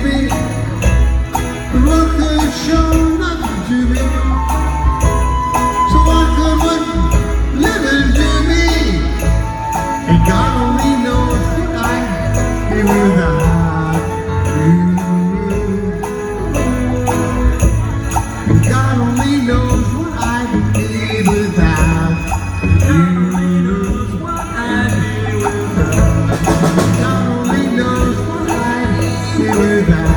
baby. What could show nothing to me? So what good would living do me? And God only knows what I'd be without you. And God only knows what I'd be without you. God only knows what I'd be without.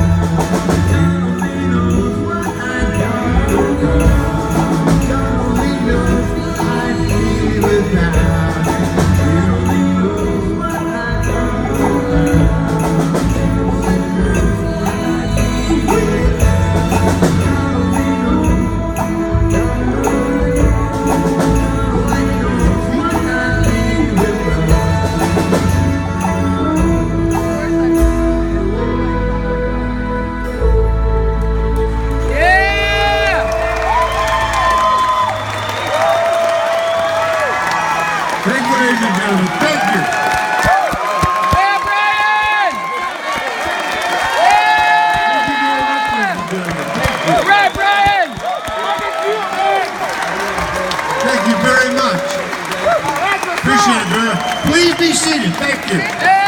Thank you, ladies and gentlemen. Thank you. Yeah, Brian! Yeah! All right, Brian! Thank you very much. Appreciate it, brother. Please be seated. Thank you. Yeah!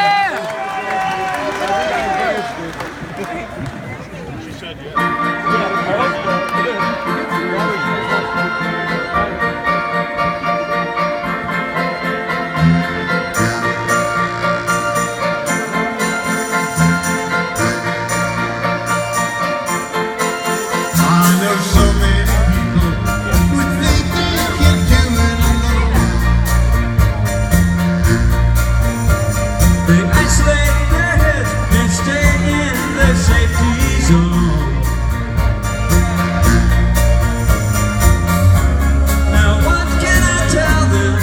I know so many people would think they can do it alone. They isolate their heads and stay in their safety zone. Now what can I tell them?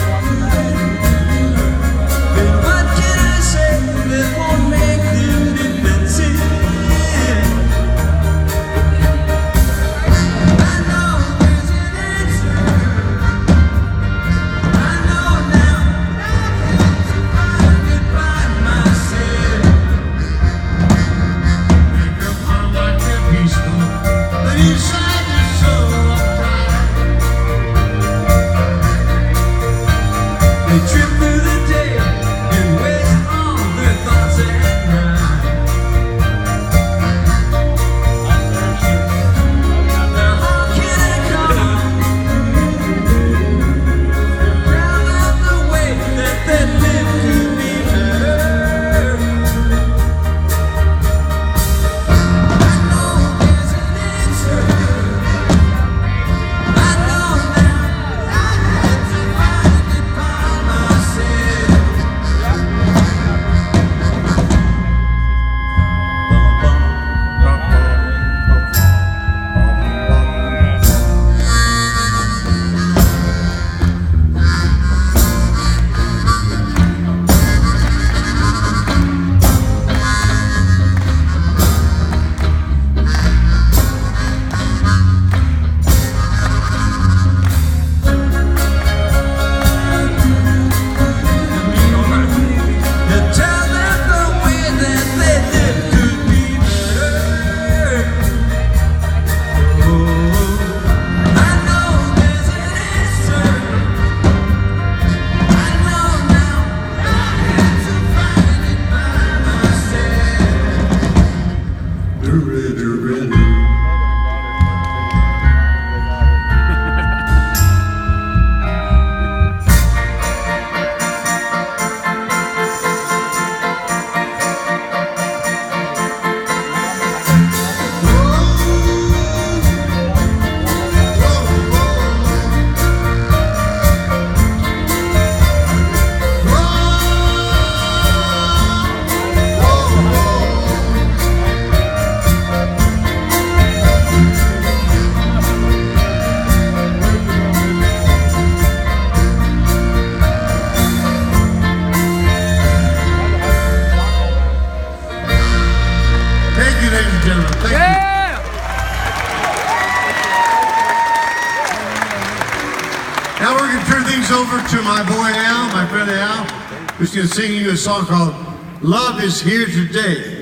And what can I say that won't make them defensive? I know there's an answer. I know now I have to find it by myself. Make them sound like they're peaceful, but inside they're so uptight. They trip through the day and waste all their thoughts at night. Now how can I come proud of the way that they live to be better? I know there's an answer. I know now I have to find it by myself. To tell them the way that they live could be better. Oh, I know there's an answer. I know now I have to find it by myself. Do-re-do-re-do. Thank you, ladies and gentlemen. Thank you. Yeah! Now we're going to turn things over to my boy Al, my friend Al, who's going to sing you a song called Love Is Here Today.